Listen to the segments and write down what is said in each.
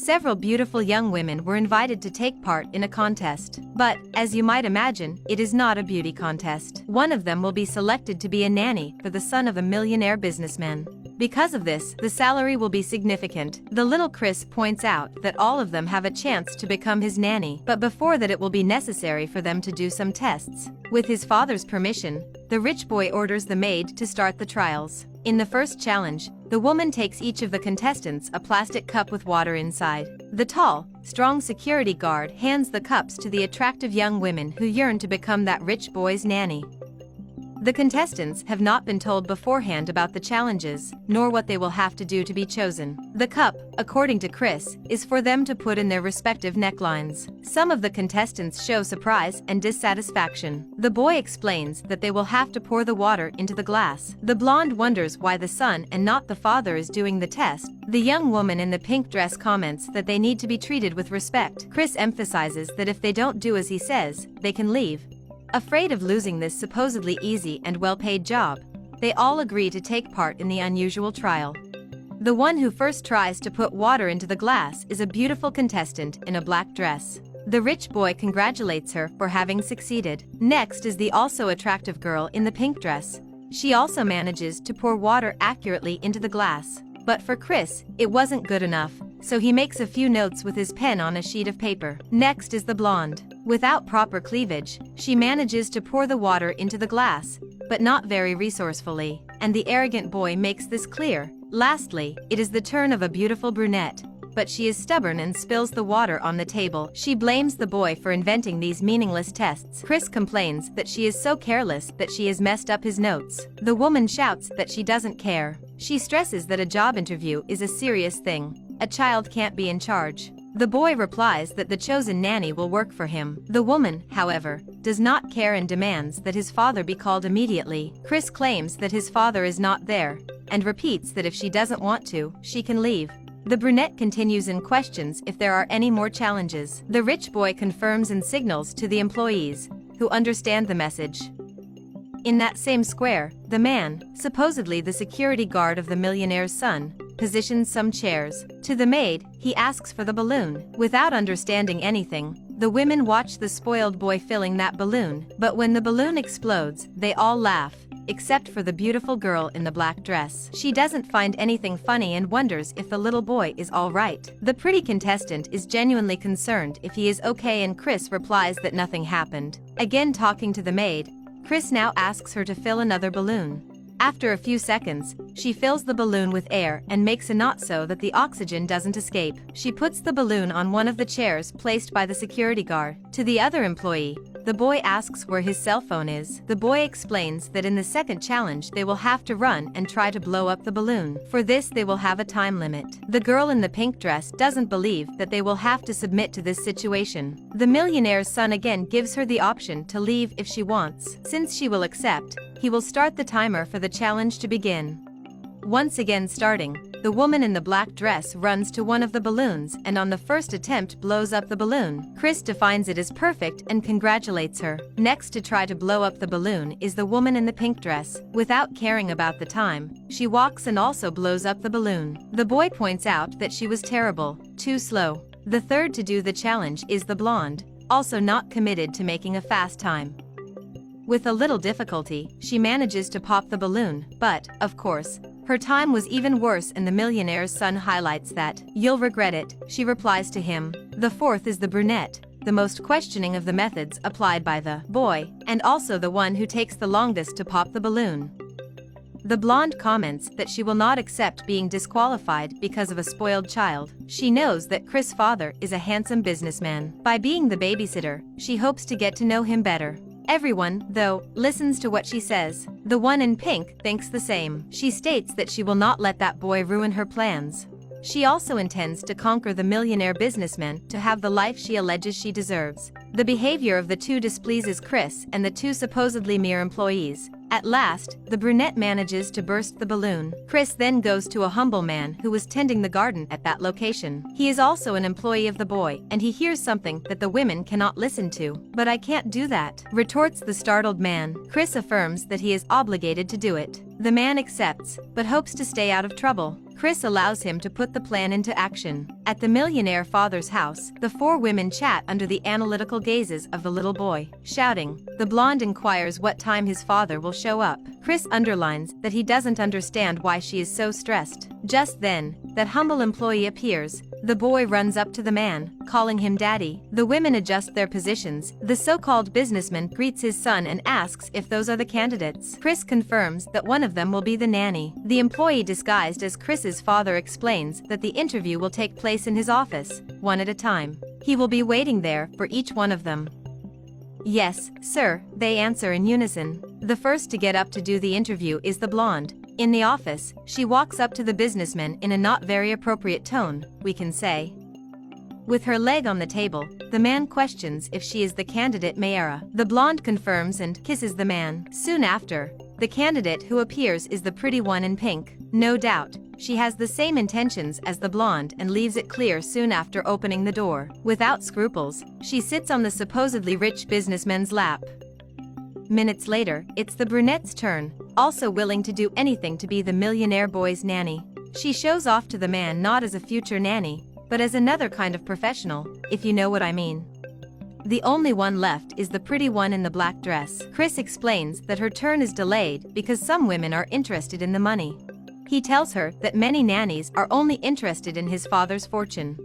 Several beautiful young women were invited to take part in a contest. But, as you might imagine, it is not a beauty contest. One of them will be selected to be a nanny for the son of a millionaire businessman. Because of this, the salary will be significant. The little Chris points out that all of them have a chance to become his nanny, but before that it will be necessary for them to do some tests. With his father's permission, the rich boy orders the maid to start the trials. In the first challenge, the woman takes each of the contestants a plastic cup with water inside. The tall, strong security guard hands the cups to the attractive young women who yearn to become that rich boy's nanny. The contestants have not been told beforehand about the challenges, nor what they will have to do to be chosen. The cup, according to Chris, is for them to put in their respective necklines. Some of the contestants show surprise and dissatisfaction. The boy explains that they will have to pour the water into the glass. The blonde wonders why the son and not the father is doing the test. The young woman in the pink dress comments that they need to be treated with respect. Chris emphasizes that if they don't do as he says, they can leave. Afraid of losing this supposedly easy and well-paid job, they all agree to take part in the unusual trial. The one who first tries to put water into the glass is a beautiful contestant in a black dress. The rich boy congratulates her for having succeeded. Next is the also attractive girl in the pink dress. She also manages to pour water accurately into the glass. But for Chris, it wasn't good enough, so he makes a few notes with his pen on a sheet of paper. Next is the blonde. Without proper cleavage, she manages to pour the water into the glass, but not very resourcefully, and the arrogant boy makes this clear. Lastly, it is the turn of a beautiful brunette, but she is stubborn and spills the water on the table. She blames the boy for inventing these meaningless tests. Chris complains that she is so careless that she has messed up his notes. The woman shouts that she doesn't care. She stresses that a job interview is a serious thing. A child can't be in charge. The boy replies that the chosen nanny will work for him. The woman, however, does not care and demands that his father be called immediately. Chris claims that his father is not there, and repeats that if she doesn't want to, she can leave. The brunette continues and questions if there are any more challenges. The rich boy confirms and signals to the employees, who understand the message. In that same square, the man, supposedly the security guard of the millionaire's son, positions some chairs. To the maid, he asks for the balloon. Without understanding anything, the women watch the spoiled boy filling that balloon. But when the balloon explodes, they all laugh, except for the beautiful girl in the black dress. She doesn't find anything funny and wonders if the little boy is all right. The pretty contestant is genuinely concerned if he is okay, and Chris replies that nothing happened. Again talking to the maid, Chris now asks her to fill another balloon. After a few seconds, she fills the balloon with air and makes a knot so that the oxygen doesn't escape. She puts the balloon on one of the chairs placed by the security guard. To the other employee, the boy asks where his cell phone is. The boy explains that in the second challenge they will have to run and try to blow up the balloon. For this they will have a time limit. The girl in the pink dress doesn't believe that they will have to submit to this situation. The millionaire's son again gives her the option to leave if she wants. Since she will accept, he will start the timer for the challenge to begin. Once again starting, the woman in the black dress runs to one of the balloons and on the first attempt blows up the balloon. Chris defines it as perfect and congratulates her. Next to try to blow up the balloon is the woman in the pink dress. Without caring about the time, she walks and also blows up the balloon. The boy points out that she was terrible, too slow. The third to do the challenge is the blonde, also not committed to making a fast time. With a little difficulty, she manages to pop the balloon, but, of course, her time was even worse, and the millionaire's son highlights that. "You'll regret it," she replies to him. The fourth is the brunette, the most questioning of the methods applied by the boy, and also the one who takes the longest to pop the balloon. The blonde comments that she will not accept being disqualified because of a spoiled child. She knows that Chris' father is a handsome businessman. By being the babysitter, she hopes to get to know him better. Everyone, though, listens to what she says. The one in pink thinks the same. She states that she will not let that boy ruin her plans. She also intends to conquer the millionaire businessman to have the life she alleges she deserves. The behavior of the two displeases Chris and the two supposedly mere employees. At last, the brunette manages to burst the balloon. Chris then goes to a humble man who was tending the garden at that location. He is also an employee of the boy, and he hears something that the women cannot listen to. "But I can't do that," retorts the startled man. Chris affirms that he is obligated to do it. The man accepts, but hopes to stay out of trouble. Chris allows him to put the plan into action. At the millionaire father's house, the four women chat under the analytical gazes of the little boy, shouting. The blonde inquires what time his father will show up. Chris underlines that he doesn't understand why she is so stressed. Just then, that humble employee appears. The boy runs up to the man, calling him daddy. The women adjust their positions. The so-called businessman greets his son and asks if those are the candidates. Chris confirms that one of them will be the nanny. The employee disguised as Chris's father explains that the interview will take place in his office, one at a time. He will be waiting there for each one of them. Yes, sir, they answer in unison. The first to get up to do the interview is the blonde. In the office, she walks up to the businessman in a not very appropriate tone, we can say. With her leg on the table, the man questions if she is the candidate Mayra. The blonde confirms and kisses the man. Soon after, the candidate who appears is the pretty one in pink. No doubt, she has the same intentions as the blonde and leaves it clear soon after opening the door. Without scruples, she sits on the supposedly rich businessman's lap. Minutes later, it's the brunette's turn, also willing to do anything to be the millionaire boy's nanny. She shows off to the man not as a future nanny, but as another kind of professional, if you know what I mean. The only one left is the pretty one in the black dress. Chris explains that her turn is delayed because some women are interested in the money. He tells her that many nannies are only interested in his father's fortune.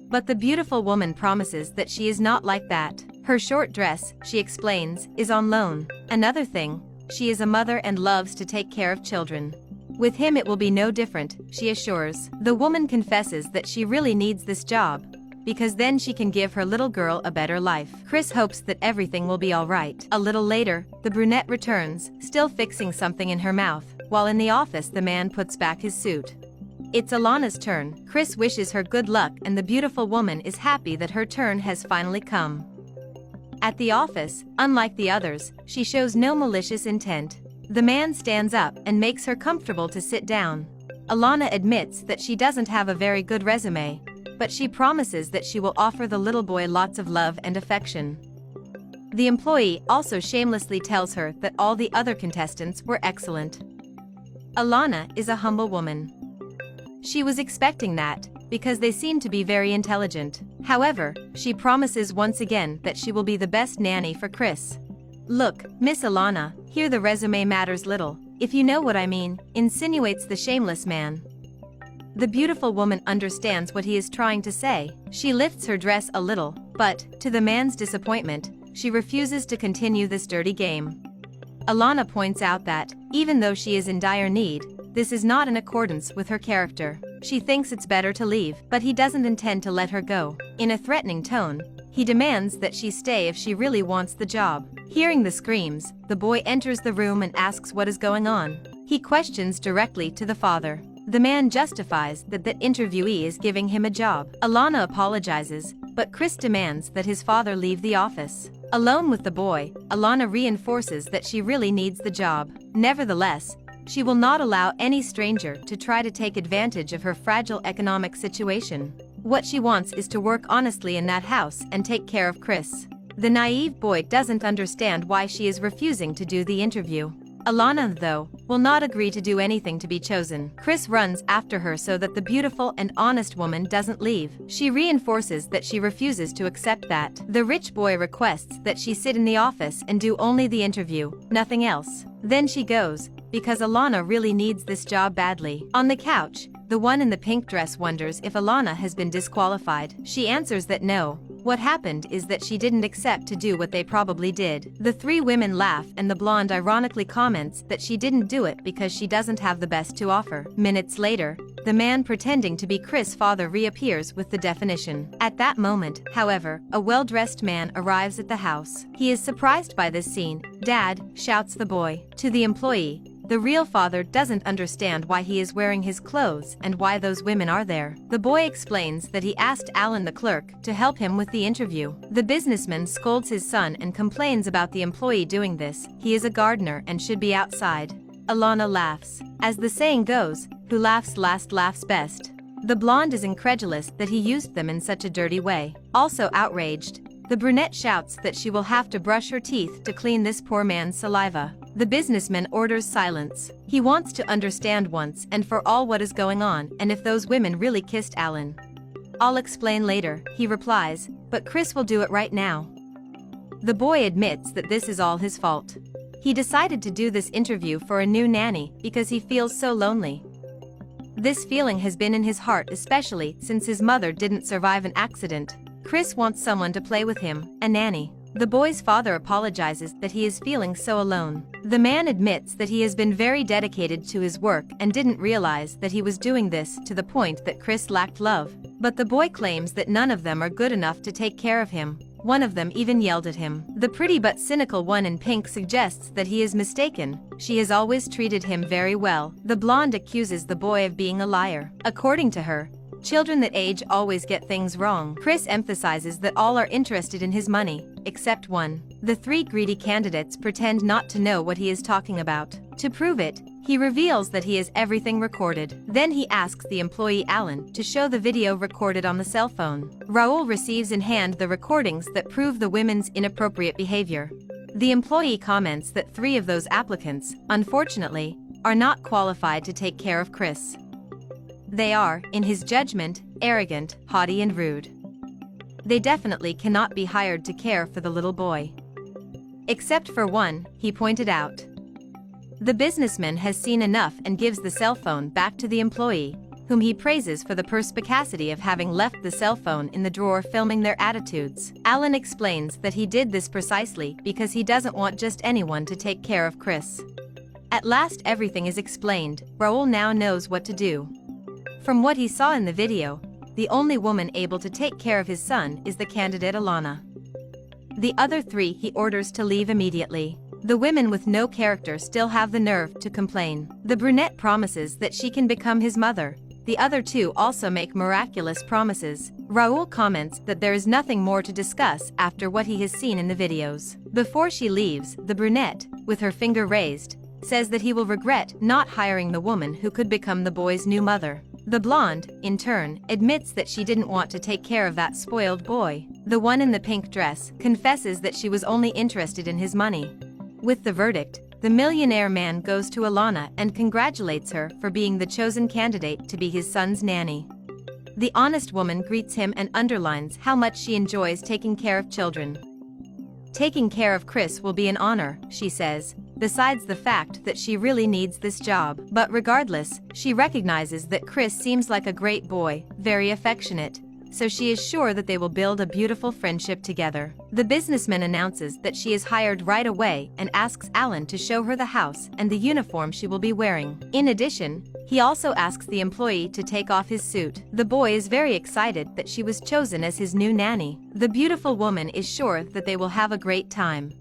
But the beautiful woman promises that she is not like that. Her short dress, she explains, is on loan. Another thing, she is a mother and loves to take care of children. With him it will be no different, she assures. The woman confesses that she really needs this job, because then she can give her little girl a better life. Chris hopes that everything will be alright. A little later, the brunette returns, still fixing something in her mouth, while in the office the man puts back his suit. It's Alana's turn. Chris wishes her good luck and the beautiful woman is happy that her turn has finally come. At the office, unlike the others, she shows no malicious intent. The man stands up and makes her comfortable to sit down. Alana admits that she doesn't have a very good resume, but she promises that she will offer the little boy lots of love and affection. The employee also shamelessly tells her that all the other contestants were excellent. Alana is a humble woman. She was expecting that, because they seem to be very intelligent. However, she promises once again that she will be the best nanny for Chris. Look, Miss Alana, here the resume matters little, if you know what I mean, insinuates the shameless man. The beautiful woman understands what he is trying to say. She lifts her dress a little, but, to the man's disappointment, she refuses to continue this dirty game. Alana points out that, even though she is in dire need, this is not in accordance with her character. She thinks it's better to leave, but he doesn't intend to let her go. In a threatening tone, he demands that she stay if she really wants the job. Hearing the screams, the boy enters the room and asks what is going on. He questions directly to the father. The man justifies that the interviewee is giving him a job. Alana apologizes, but Chris demands that his father leave the office. Alone with the boy, Alana reinforces that she really needs the job. Nevertheless, she will not allow any stranger to try to take advantage of her fragile economic situation. What she wants is to work honestly in that house and take care of Chris. The naive boy doesn't understand why she is refusing to do the interview. Alana, though, will not agree to do anything to be chosen. Chris runs after her so that the beautiful and honest woman doesn't leave. She reinforces that she refuses to accept that. The rich boy requests that she sit in the office and do only the interview, nothing else. Then she goes, because Alana really needs this job badly. On the couch, the one in the pink dress wonders if Alana has been disqualified. She answers that no. What happened is that she didn't accept to do what they probably did. The three women laugh and the blonde ironically comments that she didn't do it because she doesn't have the best to offer. Minutes later, the man pretending to be Chris' father reappears with the definition. At that moment, however, a well-dressed man arrives at the house. He is surprised by this scene. "Dad," shouts the boy. To the employee, the real father doesn't understand why he is wearing his clothes and why those women are there. The boy explains that he asked Alan the clerk to help him with the interview. The businessman scolds his son and complains about the employee doing this. He is a gardener and should be outside. Alana laughs. As the saying goes, who laughs last laughs best. The blonde is incredulous that he used them in such a dirty way. Also outraged, the brunette shouts that she will have to brush her teeth to clean this poor man's saliva. The businessman orders silence. He wants to understand once and for all what is going on and if those women really kissed Alan. "I'll explain later," he replies, "but Chris will do it right now." The boy admits that this is all his fault. He decided to do this interview for a new nanny because he feels so lonely. This feeling has been in his heart especially since his mother didn't survive an accident. Chris wants someone to play with him, a nanny. The boy's father apologizes that he is feeling so alone. The man admits that he has been very dedicated to his work and didn't realize that he was doing this to the point that Chris lacked love. But the boy claims that none of them are good enough to take care of him. One of them even yelled at him. The pretty but cynical one in pink suggests that he is mistaken. She has always treated him very well. The blonde accuses the boy of being a liar. According to her, children that age always get things wrong. Chris emphasizes that all are interested in his money, except one. The three greedy candidates pretend not to know what he is talking about. To prove it, he reveals that he has everything recorded. Then he asks the employee Alan to show the video recorded on the cell phone. Raul receives in hand the recordings that prove the women's inappropriate behavior. The employee comments that 3 of those applicants, unfortunately, are not qualified to take care of Chris. They are, in his judgment, arrogant, haughty and rude. They definitely cannot be hired to care for the little boy. Except for one, he pointed out. The businessman has seen enough and gives the cell phone back to the employee, whom he praises for the perspicacity of having left the cell phone in the drawer filming their attitudes. Alan explains that he did this precisely because he doesn't want just anyone to take care of Chris. At last everything is explained. Raul now knows what to do. From what he saw in the video, the only woman able to take care of his son is the candidate Alana. The other 3 he orders to leave immediately. The women with no character still have the nerve to complain. The brunette promises that she can become his mother. The other 2 also make miraculous promises. Raul comments that there is nothing more to discuss after what he has seen in the videos. Before she leaves, the brunette, with her finger raised, says that he will regret not hiring the woman who could become the boy's new mother. The blonde, in turn, admits that she didn't want to take care of that spoiled boy. The one in the pink dress confesses that she was only interested in his money. With the verdict, the millionaire man goes to Alana and congratulates her for being the chosen candidate to be his son's nanny. The honest woman greets him and underlines how much she enjoys taking care of children. Taking care of Chris will be an honor, she says, besides the fact that she really needs this job. But regardless, she recognizes that Chris seems like a great boy, very affectionate, so she is sure that they will build a beautiful friendship together. The businessman announces that she is hired right away and asks Alan to show her the house and the uniform she will be wearing. In addition, he also asks the employee to take off his suit. The boy is very excited that she was chosen as his new nanny. The beautiful woman is sure that they will have a great time.